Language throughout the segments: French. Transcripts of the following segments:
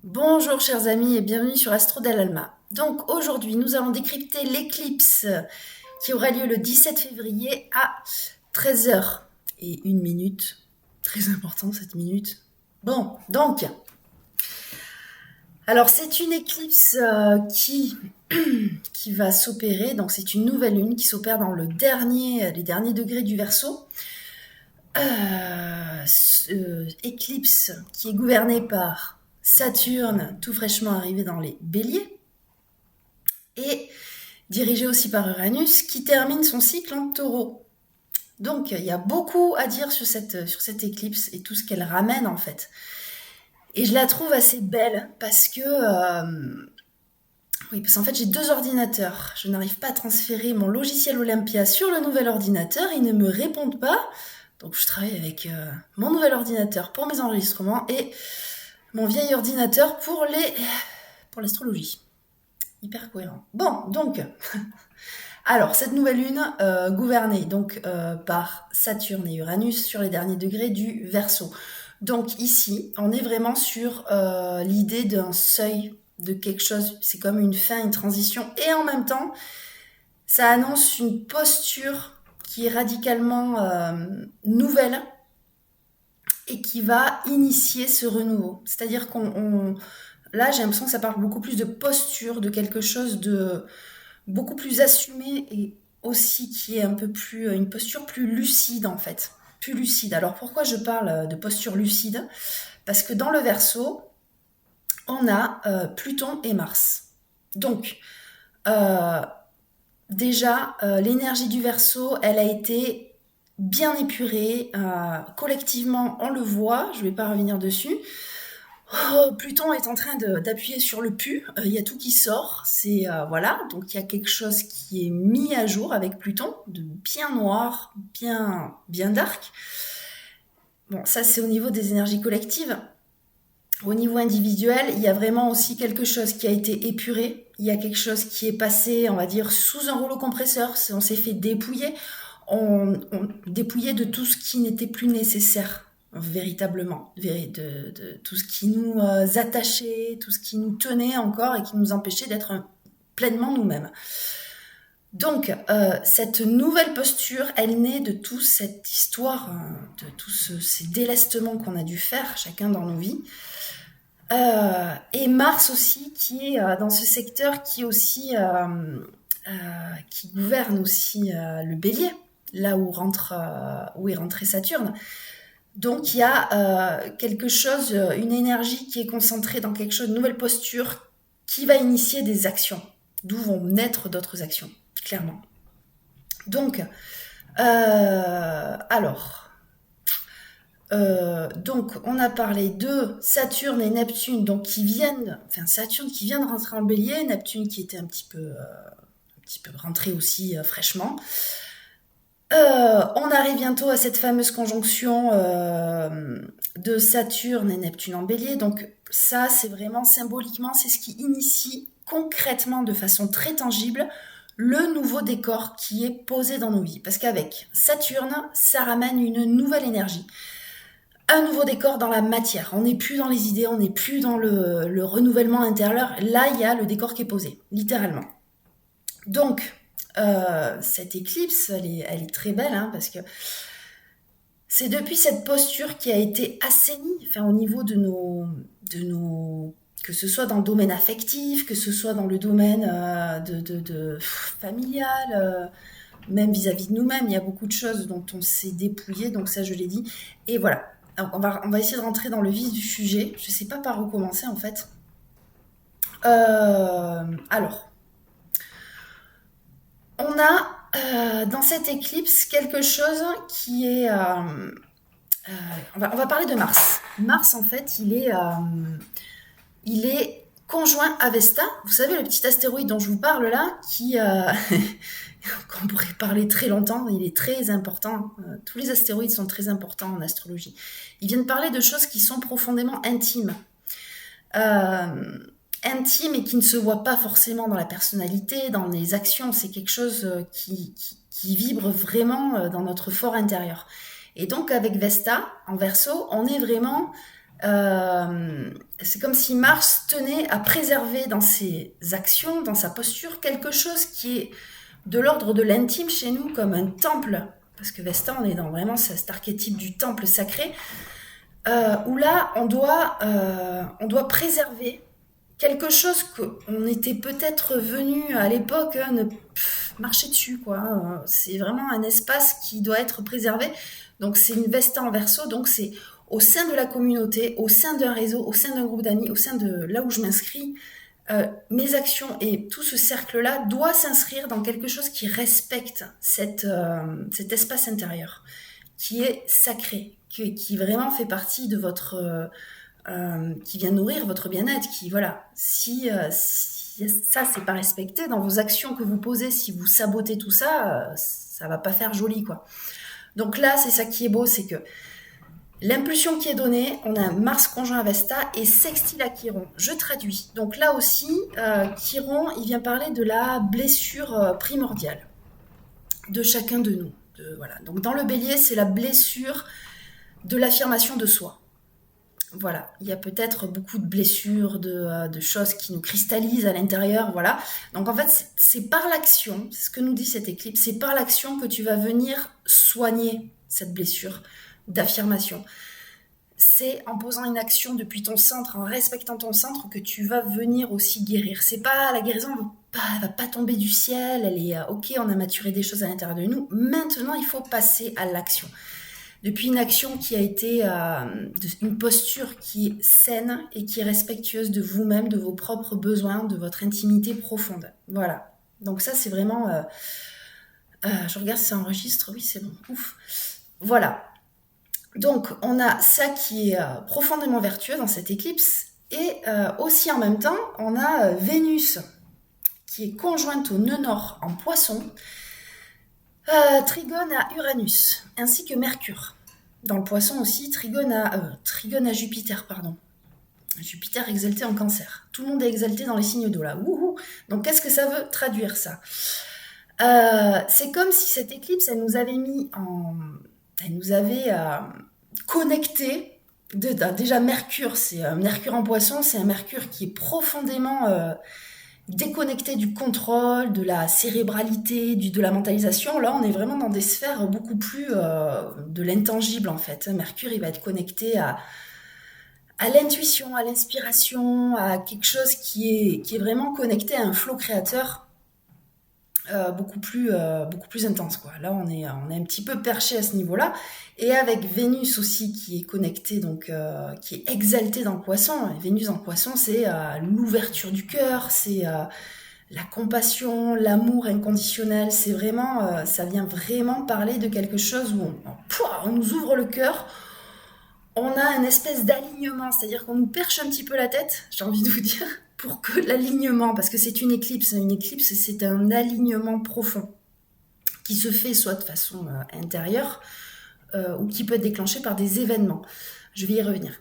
Bonjour chers amis et bienvenue sur Astro Dalalma. Donc aujourd'hui nous allons décrypter l'éclipse qui aura lieu le 17 février à 13h01. Très important cette minute. Bon, donc, alors c'est une éclipse qui va s'opérer, donc c'est une nouvelle lune qui s'opère dans les derniers degrés du Verseau. Éclipse qui est gouvernée par Saturne, tout fraîchement arrivé dans les Béliers, et dirigée aussi par Uranus, qui termine son cycle en Taureau. Donc il y a beaucoup à dire sur cette éclipse et tout ce qu'elle ramène en fait. Et je la trouve assez belle parce que oui, parce qu'en fait j'ai deux ordinateurs. Je n'arrive pas à transférer mon logiciel Olympia sur le nouvel ordinateur. Ils ne me répondent pas. Donc je travaille avec mon nouvel ordinateur pour mes enregistrements et mon vieil ordinateur pour l'astrologie. Hyper cohérent. Bon, donc, alors cette nouvelle lune gouvernée donc par Saturne et Uranus sur les derniers degrés du Verseau. Donc ici, on est vraiment sur l'idée d'un seuil de quelque chose. C'est comme une fin, une transition, et en même temps, ça annonce une posture qui est radicalement nouvelle et qui va initier ce renouveau. C'est-à-dire là, j'ai l'impression que ça parle beaucoup plus de posture, de quelque chose de beaucoup plus assumé et aussi qui est un peu plus, une posture plus lucide en fait. Plus lucide. Alors pourquoi je parle de posture lucide? Parce que dans le Verseau, on a Pluton et Mars. Donc, euh, déjà, l'énergie du Verseau, elle a été bien épurée. Collectivement, on le voit, je ne vais pas revenir dessus. Oh, Pluton est en train d'appuyer sur le pu, il y a tout qui sort, voilà, donc il y a quelque chose qui est mis à jour avec Pluton, de bien noir, bien dark. Bon, ça c'est au niveau des énergies collectives. Au niveau individuel, il y a vraiment aussi quelque chose qui a été épuré, il y a quelque chose qui est passé, on va dire, sous un rouleau compresseur, on s'est fait dépouiller, on dépouillait de tout ce qui n'était plus nécessaire véritablement, de tout ce qui nous attachait, tout ce qui nous tenait encore et qui nous empêchait d'être pleinement nous-mêmes. Donc, cette nouvelle posture, elle naît de toute cette histoire, de tous ces délestements qu'on a dû faire, chacun dans nos vies. Et Mars aussi, qui est dans ce secteur qui aussi qui gouverne aussi le Bélier, là où est rentré Saturne. Donc il y a quelque chose, une énergie qui est concentrée dans quelque chose, une nouvelle posture qui va initier des actions, d'où vont naître d'autres actions, clairement. Donc, alors, donc on a parlé de Saturne et Neptune, donc Saturne qui vient de rentrer en Bélier, Neptune qui était un petit peu rentré aussi fraîchement. On arrive bientôt à cette fameuse conjonction de Saturne et Neptune en Bélier. Donc ça, c'est vraiment symboliquement, c'est ce qui initie concrètement, de façon très tangible, le nouveau décor qui est posé dans nos vies. Parce qu'avec Saturne, ça ramène une nouvelle énergie. Un nouveau décor dans la matière. On n'est plus dans les idées, on n'est plus dans le renouvellement intérieur. Là, il y a le décor qui est posé, littéralement. Donc, cette éclipse, elle est très belle, hein, parce que c'est depuis cette posture qui a été assainie, enfin, au niveau que ce soit dans le domaine affectif, que ce soit dans le domaine familial, même vis-à-vis de nous-mêmes, il y a beaucoup de choses dont on s'est dépouillé, donc ça je l'ai dit. Et voilà, alors, on va essayer de rentrer dans le vif du sujet. Je ne sais pas par où commencer en fait. Alors, on a dans cette éclipse quelque chose qui est... on va parler de Mars. Mars, en fait, il est conjoint à Vesta. Vous savez, le petit astéroïde dont je vous parle là, qu'on pourrait parler très longtemps, il est très important. Tous les astéroïdes sont très importants en astrologie. Ils viennent parler de choses qui sont profondément intimes. Intime et qui ne se voit pas forcément dans la personnalité, dans les actions. C'est quelque chose qui vibre vraiment dans notre fort intérieur. Et donc avec Vesta, en Verseau, on est vraiment C'est comme si Mars tenait à préserver dans ses actions, dans sa posture, quelque chose qui est de l'ordre de l'intime chez nous, comme un temple, parce que Vesta, on est dans vraiment cet archétype du temple sacré, où là, on doit préserver quelque chose qu'on était peut-être venu à l'époque marcher dessus, quoi. C'est vraiment un espace qui doit être préservé. Donc c'est une Vesta en Verseau, donc c'est au sein de la communauté, au sein d'un réseau, au sein d'un groupe d'amis, au sein de là où je m'inscris, mes actions et tout ce cercle-là doit s'inscrire dans quelque chose qui respecte cet espace intérieur, qui est sacré, qui vraiment fait partie de votre... qui vient nourrir votre bien-être, qui, voilà, si ça, c'est pas respecté dans vos actions que vous posez, si vous sabotez tout ça, ça va pas faire joli, quoi. Donc là, c'est ça qui est beau, c'est que l'impulsion qui est donnée, on a un Mars conjoint à Vesta et sextile à Chiron. Je traduis. Donc là aussi, Chiron, il vient parler de la blessure primordiale de chacun de nous. Voilà. Donc dans le Bélier, c'est la blessure de l'affirmation de soi. Voilà, il y a peut-être beaucoup de blessures, de choses qui nous cristallisent à l'intérieur, voilà. Donc en fait, c'est par l'action, c'est ce que nous dit cette éclipse, c'est par l'action que tu vas venir soigner cette blessure d'affirmation. C'est en posant une action depuis ton centre, en respectant ton centre, que tu vas venir aussi guérir. C'est pas la guérison, elle va pas tomber du ciel, elle est ok, on a maturé des choses à l'intérieur de nous. Maintenant, il faut passer à l'action. Depuis une action qui a été une posture qui est saine et qui est respectueuse de vous-même, de vos propres besoins, de votre intimité profonde. Voilà. Donc ça, c'est vraiment... je regarde si ça enregistre. Oui, c'est bon. Ouf. Voilà. Donc, on a ça qui est profondément vertueux dans cette éclipse. Et aussi en même temps, on a Vénus qui est conjointe au nœud nord en Poisson, trigone à Uranus, ainsi que Mercure. Dans le Poisson aussi, trigone à Jupiter, pardon. Jupiter exalté en Cancer. Tout le monde est exalté dans les signes d'eau là. Wouhou. Donc qu'est-ce que ça veut traduire ça ? C'est comme si cette éclipse, elle nous avait connecté. Déjà Mercure, c'est Mercure en Poisson, c'est un Mercure qui est profondément déconnecté du contrôle, de la cérébralité, de la mentalisation. Là, on est vraiment dans des sphères beaucoup plus de l'intangible, en fait. Mercure, il va être connecté à l'intuition, à l'inspiration, à quelque chose qui est vraiment connecté à un flow créateur beaucoup plus intense, quoi. Là, on est un petit peu perché à ce niveau-là. Et avec Vénus aussi qui est connectée, donc qui est exaltée dans le Poisson. Et Vénus en Poisson, c'est l'ouverture du cœur, c'est la compassion, l'amour inconditionnel. C'est vraiment, ça vient vraiment parler de quelque chose où on nous ouvre le cœur. On a une espèce d'alignement, c'est-à-dire qu'on nous perche un petit peu la tête, j'ai envie de vous dire, pour que l'alignement, parce que c'est une éclipse, c'est un alignement profond qui se fait soit de façon intérieure ou qui peut être déclenché par des événements. Je vais y revenir.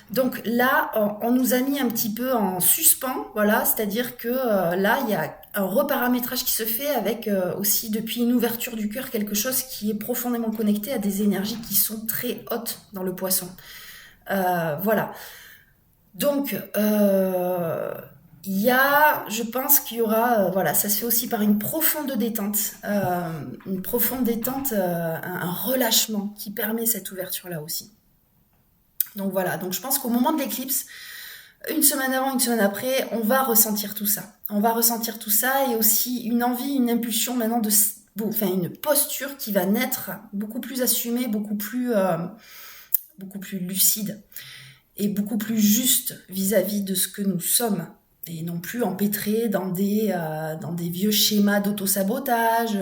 Donc là, on nous a mis un petit peu en suspens, voilà, c'est-à-dire que là, il y a un reparamétrage qui se fait avec aussi depuis une ouverture du cœur, quelque chose qui est profondément connecté à des énergies qui sont très hautes dans le Poisson. Voilà. Donc, je pense qu'il y aura, voilà, ça se fait aussi par une profonde détente, un relâchement qui permet cette ouverture-là aussi. Donc voilà, donc je pense qu'au moment de l'éclipse, une semaine avant, une semaine après, on va ressentir tout ça. On va ressentir tout ça et aussi une envie, une impulsion maintenant une posture qui va naître beaucoup plus assumée, beaucoup plus lucide et beaucoup plus juste vis-à-vis de ce que nous sommes et non plus empêtrés dans des vieux schémas d'auto-sabotage,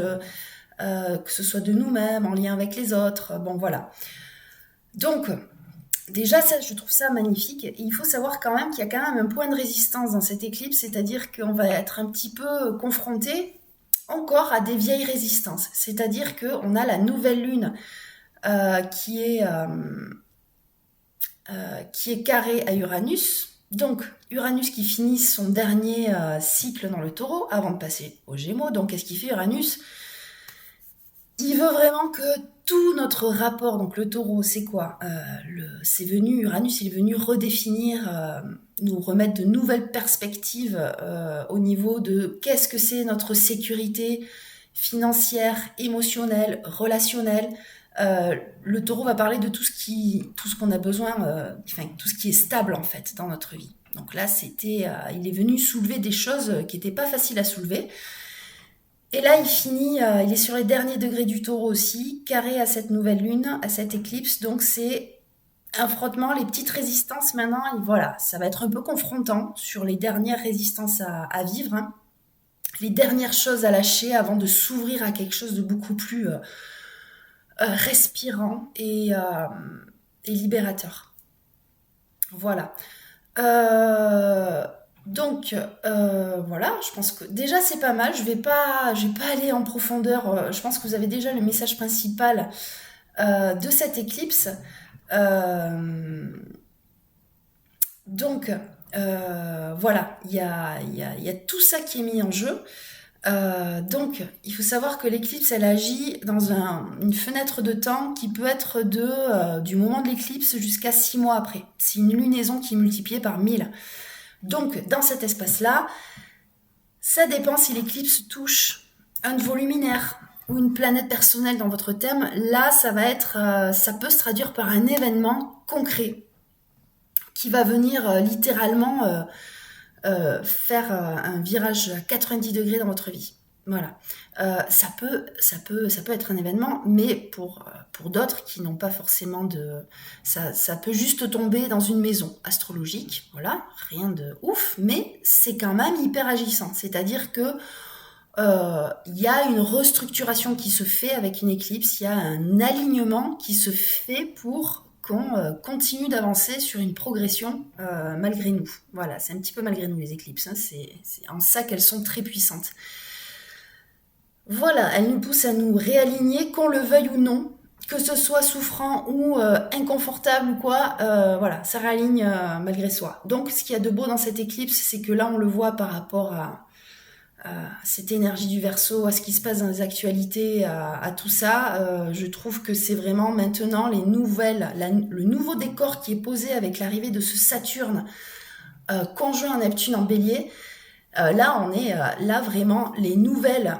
que ce soit de nous-mêmes, en lien avec les autres. Bon, voilà. Donc, déjà, ça, je trouve ça magnifique. Et il faut savoir quand même qu'il y a quand même un point de résistance dans cette éclipse, c'est-à-dire qu'on va être un petit peu confronté encore à des vieilles résistances. C'est-à-dire qu'on a la nouvelle lune qui est carrée à Uranus. Donc, Uranus qui finit son dernier cycle dans le Taureau avant de passer au Gémeaux. Donc, qu'est-ce qu'il fait Uranus ? Il veut vraiment que tout notre rapport, donc le taureau, c'est quoi? C'est venu, Uranus, il est venu redéfinir, nous remettre de nouvelles perspectives au niveau de qu'est-ce que c'est notre sécurité financière, émotionnelle, relationnelle. Le taureau va parler de tout ce qu'on a besoin, enfin tout ce qui est stable en fait dans notre vie. Donc là, il est venu soulever des choses qui n'étaient pas faciles à soulever. Et là, il est sur les derniers degrés du taureau aussi, carré à cette nouvelle lune, à cette éclipse. Donc c'est un frottement, les petites résistances maintenant, et voilà, ça va être un peu confrontant sur les dernières résistances à vivre, hein. Les dernières choses à lâcher avant de s'ouvrir à quelque chose de beaucoup plus respirant et libérateur. Voilà. Euh, voilà, je pense que déjà c'est pas mal. Je vais pas aller en profondeur. Je pense que vous avez déjà le message principal de cette éclipse. Euh, donc voilà, il y a tout ça qui est mis en jeu. Donc, il faut savoir que l'éclipse, elle agit dans une fenêtre de temps qui peut être du moment de l'éclipse jusqu'à 6 mois après. C'est une lunaison qui est multipliée par 1000. Donc, dans cet espace-là, ça dépend si l'éclipse touche un de vos luminaires ou une planète personnelle dans votre thème. Là, ça peut se traduire par un événement concret qui va venir littéralement faire un virage à 90 degrés dans votre vie. Voilà. Ça peut être un événement, mais pour d'autres qui n'ont pas forcément ça peut juste tomber dans une maison astrologique, voilà, rien de ouf, mais c'est quand même hyper agissant. C'est-à-dire que il y a une restructuration qui se fait avec une éclipse, il y a un alignement qui se fait pour qu'on continue d'avancer sur une progression malgré nous. Voilà, c'est un petit peu malgré nous les éclipses, hein. C'est en ça qu'elles sont très puissantes. Voilà, elles nous poussent à nous réaligner, qu'on le veuille ou non, que ce soit souffrant ou inconfortable ou quoi, voilà, ça réaligne malgré soi. Donc ce qu'il y a de beau dans cette éclipse, c'est que là on le voit par rapport à cette énergie du Verseau, à ce qui se passe dans les actualités, à tout ça, je trouve que c'est vraiment maintenant le nouveau décor qui est posé avec l'arrivée de ce Saturne conjoint à Neptune en Bélier. Là, on est là vraiment les nouvelles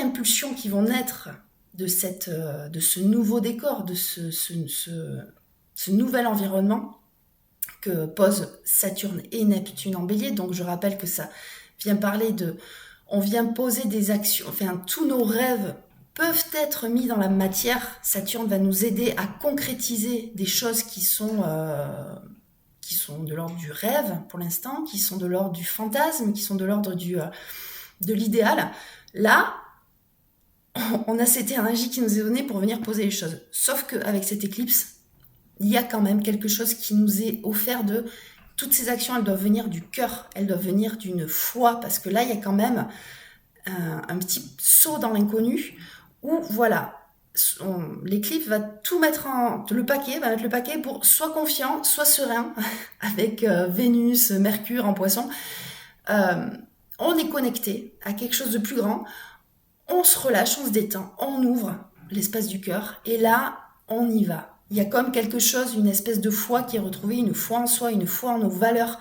impulsions qui vont naître de ce nouveau décor, de ce nouvel environnement que posent Saturne et Neptune en Bélier. Donc, je rappelle que ça vient on vient poser des actions, enfin, tous nos rêves peuvent être mis dans la matière. Saturne va nous aider à concrétiser des choses qui sont de l'ordre du rêve pour l'instant, qui sont de l'ordre du fantasme, qui sont de l'ordre de l'idéal. Là, on a cette énergie qui nous est donnée pour venir poser les choses. Sauf qu'avec cette éclipse, il y a quand même quelque chose qui nous est offert de... Toutes ces actions, elles doivent venir du cœur, elles doivent venir d'une foi, parce que là, il y a quand même un petit saut dans l'inconnu, où voilà, l'éclipse va tout mettre va mettre le paquet pour soit confiant, soit serein, avec Vénus, Mercure en poisson. On est connecté à quelque chose de plus grand, on se relâche, on se détend, on ouvre l'espace du cœur, et là, on y va. Il y a comme quelque chose, une espèce de foi qui est retrouvée, une foi en soi, une foi en nos valeurs,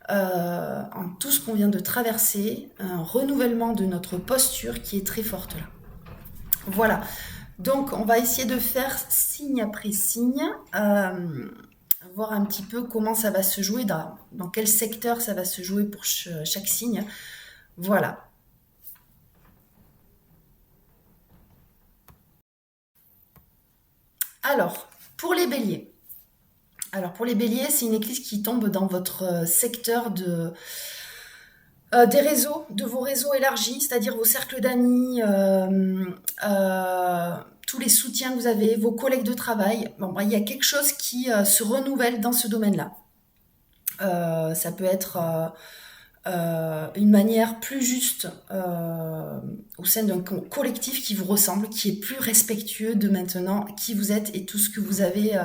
en tout ce qu'on vient de traverser, un renouvellement de notre posture qui est très forte là. Voilà. Donc, on va essayer de faire signe après signe, voir un petit peu comment ça va se jouer, dans quel secteur ça va se jouer pour chaque signe. Voilà. Alors, pour les béliers. Alors, pour les béliers, c'est une éclipse qui tombe dans votre secteur des réseaux, de vos réseaux élargis, c'est-à-dire vos cercles d'amis, tous les soutiens que vous avez, vos collègues de travail. Bon, il y a quelque chose qui se renouvelle dans ce domaine-là. Ça peut être une manière plus juste au sein d'un collectif qui vous ressemble, qui est plus respectueux de maintenant qui vous êtes et tout ce que vous avez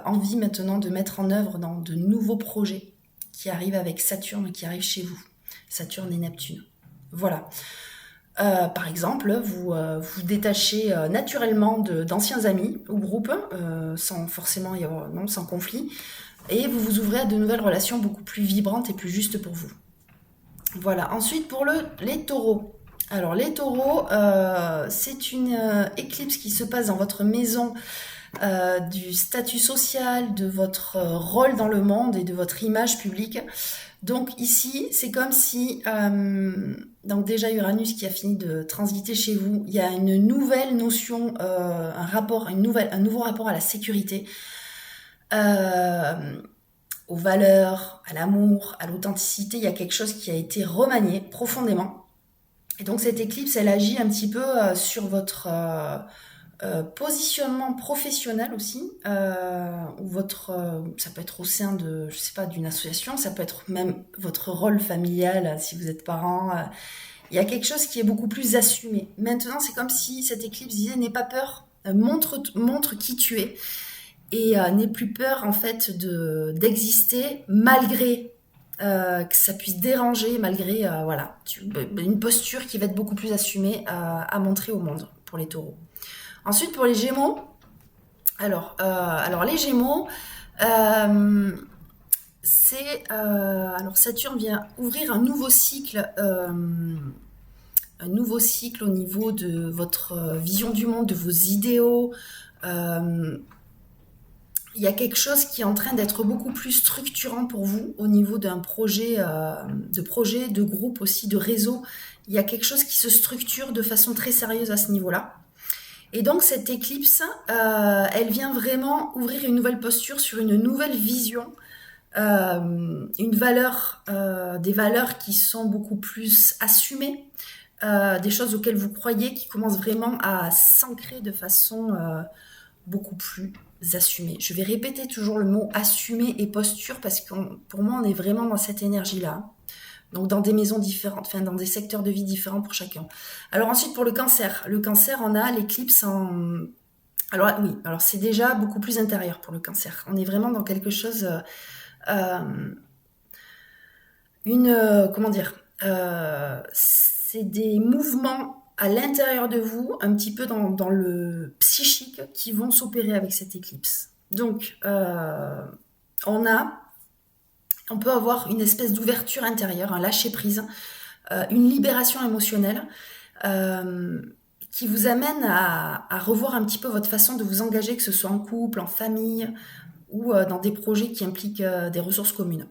envie maintenant de mettre en œuvre dans de nouveaux projets qui arrivent avec Saturne, qui arrivent chez vous. Saturne et Neptune. Voilà. Par exemple, vous détachez naturellement d'anciens amis ou groupes, sans forcément y avoir, non, sans conflit, et vous vous ouvrez à de nouvelles relations beaucoup plus vibrantes et plus justes pour vous. Voilà. Ensuite, pour les taureaux. Alors, les taureaux, c'est une éclipse qui se passe dans votre maison du statut social, de votre rôle dans le monde et de votre image publique. Donc ici, c'est comme si, donc déjà Uranus qui a fini de transiter chez vous, il y a une nouvelle notion, un nouveau rapport à la sécurité, euh, aux valeurs, à l'amour, à l'authenticité. Il y a quelque chose qui a été remanié profondément. Et donc cette éclipse, elle agit un petit peu sur votre positionnement professionnel aussi, ou ça peut être au sein de, je sais pas, d'une association, ça peut être même votre rôle familial si vous êtes parent. Il y a quelque chose qui est beaucoup plus assumé. Maintenant, c'est comme si cette éclipse disait n'aie pas peur, montre qui tu es et n'aie plus peur en fait d'exister malgré que ça puisse déranger, malgré voilà, une posture qui va être beaucoup plus assumée à montrer au monde pour les taureaux. Ensuite, pour les Gémeaux, alors les Gémeaux, euh, alors Saturne vient ouvrir un nouveau cycle au niveau de votre vision du monde, de vos idéaux. Euh, il y a quelque chose qui est en train d'être beaucoup plus structurant pour vous au niveau d'un projet, de groupe aussi, de réseau. Il y a quelque chose qui se structure de façon très sérieuse à ce niveau-là. Et donc cette éclipse, elle vient vraiment ouvrir une nouvelle posture sur une nouvelle vision, des valeurs qui sont beaucoup plus assumées, des choses auxquelles vous croyez, qui commencent vraiment à s'ancrer de façon beaucoup plus assumée. Je vais répéter toujours le mot assumer et posture parce que pour moi, on est vraiment dans cette énergie-là. Donc dans des maisons différentes, enfin dans des secteurs de vie différents pour chacun. Alors ensuite pour le cancer, on a l'éclipse en... Alors oui, alors c'est déjà beaucoup plus intérieur pour le cancer. On est vraiment dans quelque chose, comment dire, c'est des mouvements à l'intérieur de vous, un petit peu dans le psychique, qui vont s'opérer avec cette éclipse. Donc on a on peut avoir une espèce d'ouverture intérieure, un lâcher-prise, une libération émotionnelle euh, qui vous amène à revoir un petit peu votre façon de vous engager, que ce soit en couple, en famille ou dans des projets qui impliquent des ressources communes.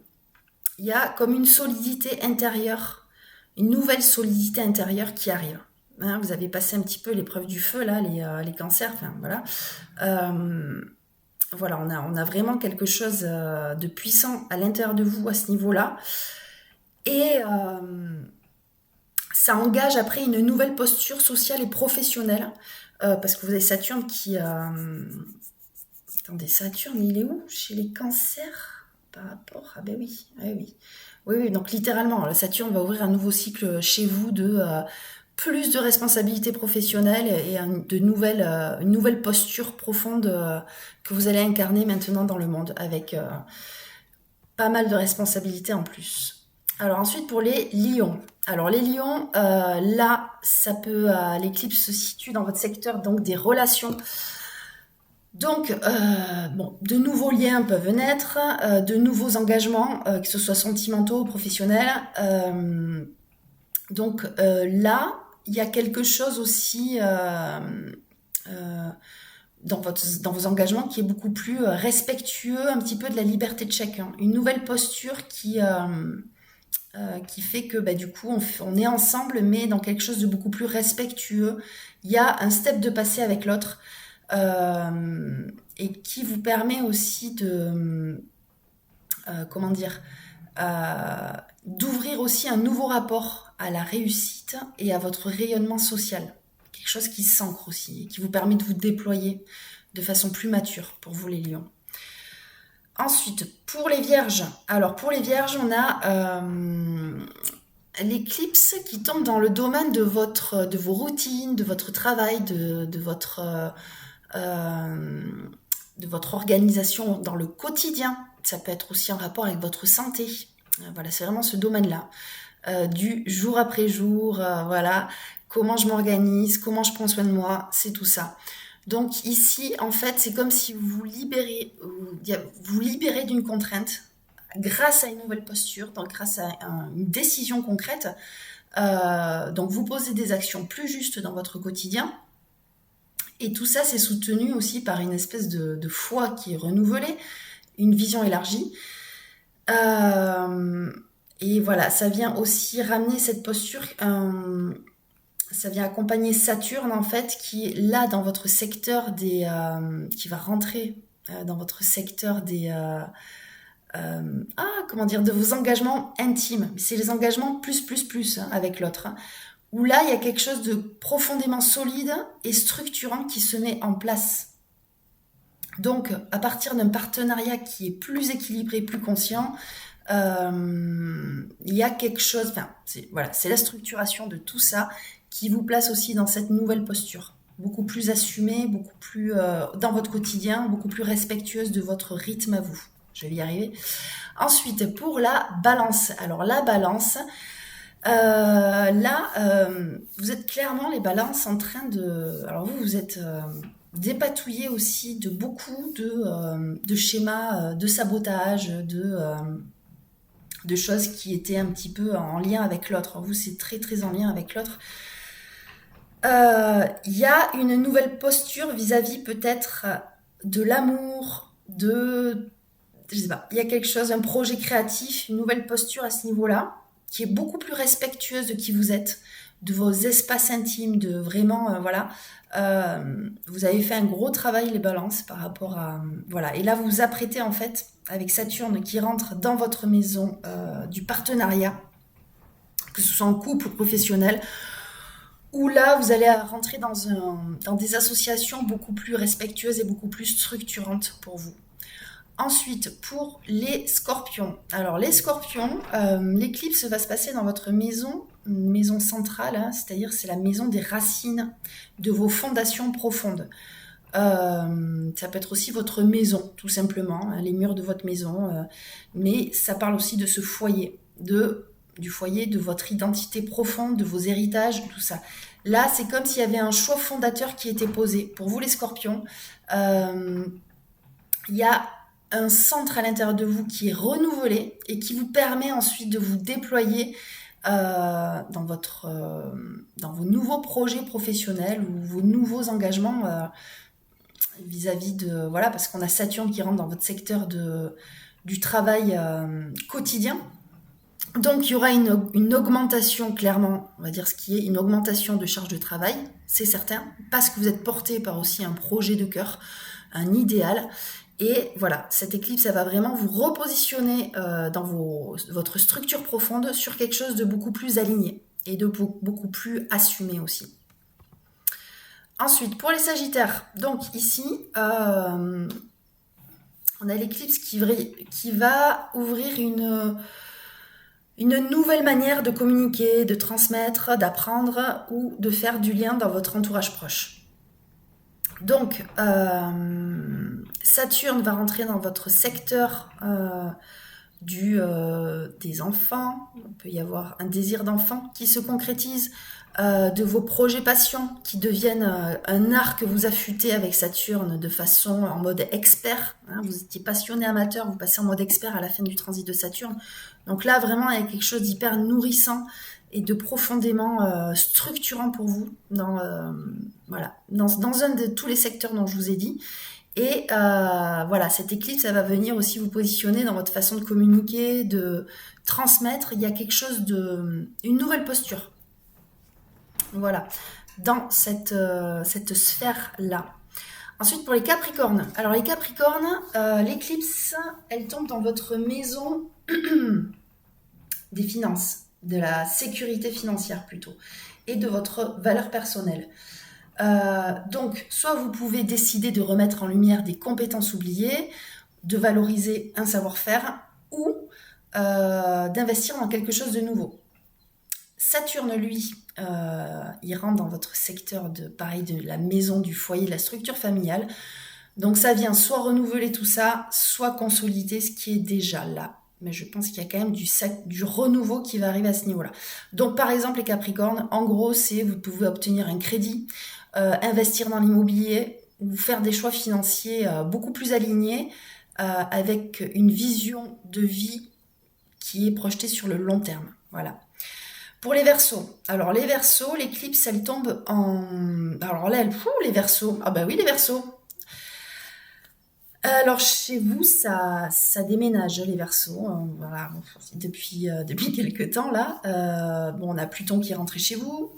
Il y a comme une solidité intérieure, une nouvelle solidité intérieure qui arrive. Hein, vous avez passé un petit peu l'épreuve du feu, là, les cancers, enfin voilà. Voilà, on a vraiment quelque chose de puissant à l'intérieur de vous à ce niveau-là. Et ça engage après une nouvelle posture sociale et professionnelle. Parce que vous avez Saturne qui... Attendez, Saturne, il est où? Chez les cancers par rapport... Ah ben oui, ah oui. Oui, oui, donc littéralement, Saturne va ouvrir un nouveau cycle chez vous de plus de responsabilités professionnelles et une nouvelle posture profonde que vous allez incarner maintenant dans le monde avec pas mal de responsabilités en plus. Alors ensuite pour les lions. Alors les lions, là, l'éclipse se situe dans votre secteur donc des relations. Donc, bon, de nouveaux liens peuvent naître, de nouveaux engagements, que ce soit sentimentaux ou professionnels. Donc là, il y a quelque chose aussi dans vos engagements qui est beaucoup plus respectueux un petit peu de la liberté de chacun. Une nouvelle posture qui fait que bah, du coup on est ensemble mais dans quelque chose de beaucoup plus respectueux. Il y a un step de passé avec l'autre et qui vous permet aussi de comment dire d'ouvrir aussi un nouveau rapport à la réussite et à votre rayonnement social. Quelque chose qui s'ancre aussi et qui vous permet de vous déployer de façon plus mature pour vous les lions. Ensuite, pour les vierges. Alors pour les vierges, on a l'éclipse qui tombe dans le domaine de vos routines, de votre travail, de votre organisation dans le quotidien. Ça peut être aussi en rapport avec votre santé. Voilà, c'est vraiment ce domaine-là. Du jour après jour, voilà, comment je m'organise, comment je prends soin de moi, c'est tout ça. Donc ici, en fait, c'est comme si vous libérez d'une contrainte grâce à une nouvelle posture, donc grâce à une décision concrète. Donc vous posez des actions plus justes dans votre quotidien. Et tout ça, c'est soutenu aussi par une espèce de foi qui est renouvelée, une vision élargie. Et voilà, ça vient aussi ramener cette posture, ça vient accompagner Saturne en fait, qui est là dans votre secteur qui va rentrer dans votre secteur de vos engagements intimes. C'est les engagements plus hein, avec l'autre. Hein, où là, il y a quelque chose de profondément solide et structurant qui se met en place. Donc, à partir d'un partenariat qui est plus équilibré, plus conscient, il y a quelque chose, c'est la structuration de tout ça qui vous place aussi dans cette nouvelle posture, beaucoup plus assumée, beaucoup plus dans votre quotidien, beaucoup plus respectueuse de votre rythme à vous. Je vais y arriver. Ensuite, pour la balance. Alors, la balance, vous êtes clairement les balances en train de... Alors, vous êtes... dépatouillé aussi de beaucoup de schémas de sabotage, de choses qui étaient un petit peu en lien avec l'autre. Vous, c'est très très en lien avec l'autre. Il y a une nouvelle posture vis-à-vis peut-être de l'amour, je sais pas, il y a quelque chose, un projet créatif, une nouvelle posture à ce niveau-là, qui est beaucoup plus respectueuse de qui vous êtes, de vos espaces intimes, de vraiment, vous avez fait un gros travail les balances par rapport à... voilà, et là vous vous apprêtez en fait avec Saturne qui rentre dans votre maison du partenariat, que ce soit en couple ou professionnel, où là vous allez rentrer dans des associations beaucoup plus respectueuses et beaucoup plus structurantes pour vous. Ensuite, pour les scorpions. Alors les scorpions, l'éclipse va se passer dans votre maison, une maison centrale, hein, c'est-à-dire c'est la maison des racines, de vos fondations profondes. Ça peut être aussi votre maison, tout simplement, hein, les murs de votre maison, mais ça parle aussi de ce foyer, du foyer, de votre identité profonde, de vos héritages, tout ça. Là, c'est comme s'il y avait un choix fondateur qui était posé. Pour vous les scorpions, il y a un centre à l'intérieur de vous qui est renouvelé et qui vous permet ensuite de vous déployer dans vos nouveaux projets professionnels ou vos nouveaux engagements vis-à-vis de... Voilà, parce qu'on a Saturne qui rentre dans votre secteur du travail quotidien. Donc, il y aura une augmentation, clairement, on va dire ce qui est une augmentation de charge de travail, c'est certain, parce que vous êtes porté par aussi un projet de cœur, un idéal. Et voilà, cette éclipse, elle va vraiment vous repositionner dans votre structure profonde sur quelque chose de beaucoup plus aligné et de beaucoup plus assumé aussi. Ensuite, pour les Sagittaires, donc ici, on a l'éclipse qui va ouvrir une nouvelle manière de communiquer, de transmettre, d'apprendre ou de faire du lien dans votre entourage proche. Donc, Saturne va rentrer dans votre secteur des enfants. Il peut y avoir un désir d'enfant qui se concrétise, de vos projets passions qui deviennent un art que vous affûtez avec Saturne de façon en mode expert. Hein, vous étiez passionné amateur, vous passez en mode expert à la fin du transit de Saturne. Donc là, vraiment, il y a quelque chose d'hyper nourrissant et de profondément structurant pour vous dans un de tous les secteurs dont je vous ai dit. Et voilà, cette éclipse, elle va venir aussi vous positionner dans votre façon de communiquer, de transmettre. Il y a quelque chose une nouvelle posture. Voilà, dans cette sphère-là. Ensuite, pour les Capricornes. Alors, les Capricornes, l'éclipse, elle tombe dans votre maison des finances, de la sécurité financière plutôt, et de votre valeur personnelle. Donc, soit vous pouvez décider de remettre en lumière des compétences oubliées, de valoriser un savoir-faire, ou d'investir dans quelque chose de nouveau. Saturne, lui, il rentre dans votre secteur de la maison, du foyer, de la structure familiale. Donc ça vient soit renouveler tout ça, soit consolider ce qui est déjà là. mais je pense qu'il y a quand même du renouveau qui va arriver à ce niveau-là. Donc, par exemple, les Capricornes, en gros, vous pouvez obtenir un crédit, investir dans l'immobilier ou faire des choix financiers beaucoup plus alignés avec une vision de vie qui est projetée sur le long terme. Voilà. Pour les Verseaux, alors les Verseaux, l'éclipse, elle tombe en... Alors là, les Verseaux, ah bah oui, les Verseaux. Alors chez vous, ça déménage les Verseaux, voilà, depuis quelques temps là. On a Pluton qui est rentré chez vous,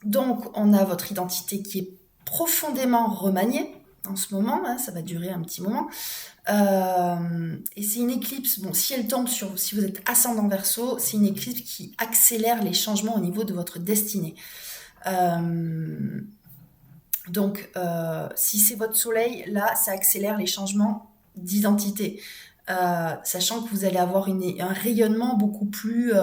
donc on a votre identité qui est profondément remaniée en ce moment, hein, ça va durer un petit moment. Et c'est une éclipse, si elle tombe si vous êtes ascendant Verseau, c'est une éclipse qui accélère les changements au niveau de votre destinée. Donc, si c'est votre soleil, là, ça accélère les changements d'identité, sachant que vous allez avoir un rayonnement beaucoup plus,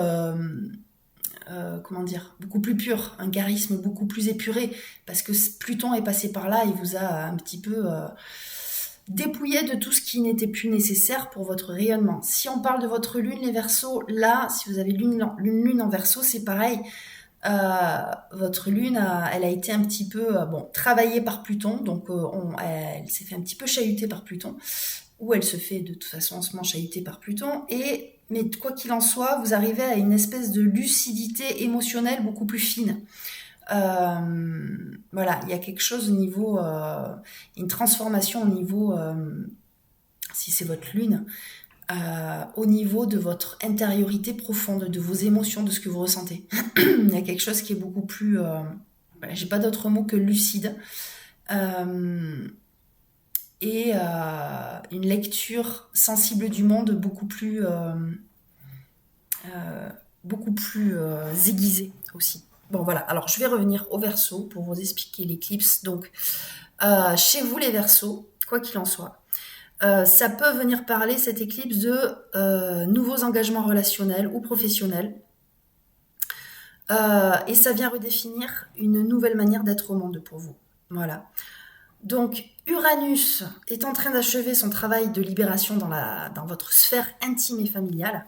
beaucoup plus pur, un charisme beaucoup plus épuré, parce que Pluton est passé par là, il vous a un petit peu dépouillé de tout ce qui n'était plus nécessaire pour votre rayonnement. Si on parle de votre lune, les Verseaux, là, si vous avez une lune en Verseau, c'est pareil. Votre lune, elle a été un petit peu travaillée par Pluton, donc elle s'est fait un petit peu chahuter par Pluton, ou elle se fait de toute façon en ce moment chahuter par Pluton, mais quoi qu'il en soit, vous arrivez à une espèce de lucidité émotionnelle beaucoup plus fine. Voilà, il y a quelque chose au niveau, une transformation au niveau, si c'est votre lune, au niveau de votre intériorité profonde, de vos émotions, de ce que vous ressentez. Il y a quelque chose qui est beaucoup plus... j'ai pas d'autre mot que lucide. Et une lecture sensible du monde beaucoup plus aiguisée aussi. Bon voilà, alors je vais revenir au Verseau pour vous expliquer l'éclipse. Donc, chez vous les Verseaux, quoi qu'il en soit, ça peut venir parler, cette éclipse, de nouveaux engagements relationnels ou professionnels. Et ça vient redéfinir une nouvelle manière d'être au monde pour vous. Voilà. Donc, Uranus est en train d'achever son travail de libération dans votre sphère intime et familiale.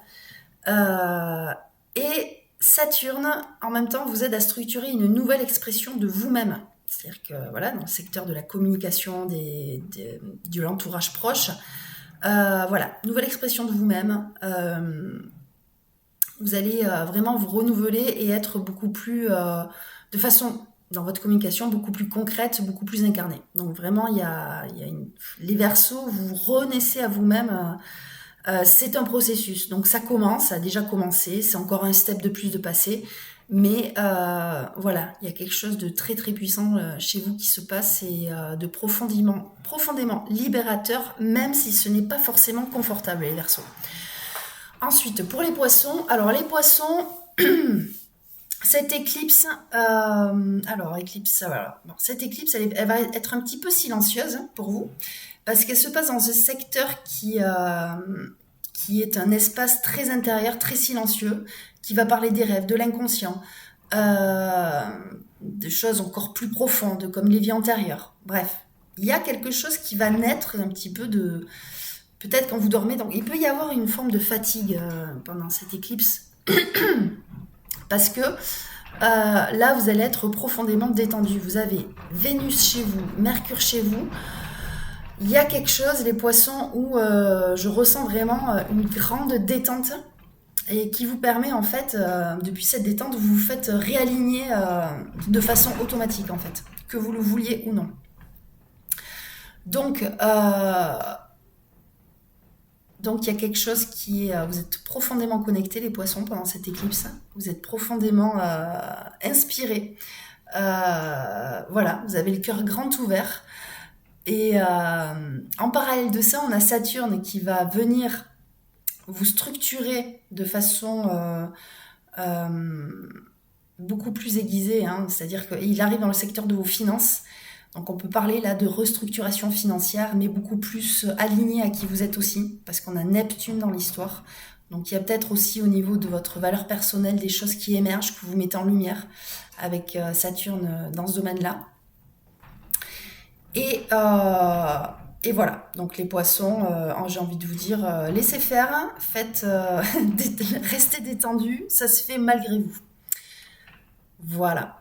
Et Saturne, en même temps, vous aide à structurer une nouvelle expression de vous-même. C'est-à-dire que voilà, dans le secteur de la communication, de l'entourage proche, voilà, nouvelle expression de vous-même. Vous allez vraiment vous renouveler et être beaucoup plus, de façon, dans votre communication, beaucoup plus concrète, beaucoup plus incarnée. Donc vraiment, les Verseaux, vous renaissez à vous-même. C'est un processus. Donc ça a déjà commencé. C'est encore un step de plus de passer. Mais voilà, il y a quelque chose de très très puissant chez vous qui se passe et de profondément libérateur, même si ce n'est pas forcément confortable, les Verseaux. Ensuite, pour les Poissons, alors les Poissons, cette éclipse, cette éclipse, elle va être un petit peu silencieuse pour vous, parce qu'elle se passe dans ce secteur qui est un espace très intérieur, très silencieux, qui va parler des rêves, de l'inconscient, de choses encore plus profondes, comme les vies antérieures. Bref, il y a quelque chose qui va naître un petit peu de... Peut-être quand vous dormez, donc il peut y avoir une forme de fatigue pendant cette éclipse, parce que là, vous allez être profondément détendu. Vous avez Vénus chez vous, Mercure chez vous. Il y a quelque chose, les Poissons, où je ressens vraiment une grande détente et qui vous permet, en fait, depuis cette détente, vous vous faites réaligner de façon automatique, en fait, que vous le vouliez ou non. Donc, il y a quelque chose qui est... vous êtes profondément connectés, les Poissons, pendant cette éclipse. Vous êtes profondément inspirés. Voilà, vous avez le cœur grand ouvert. Et en parallèle de ça, on a Saturne qui va venir vous structurer de façon beaucoup plus aiguisée. Hein. C'est-à-dire qu'il arrive dans le secteur de vos finances. Donc on peut parler là de restructuration financière, mais beaucoup plus alignée à qui vous êtes aussi, parce qu'on a Neptune dans l'histoire. Donc il y a peut-être aussi au niveau de votre valeur personnelle des choses qui émergent, que vous mettez en lumière avec Saturne dans ce domaine-là. Et Et voilà, donc les poissons, j'ai envie de vous dire, laissez faire, faites, restez détendus, ça se fait malgré vous. Voilà.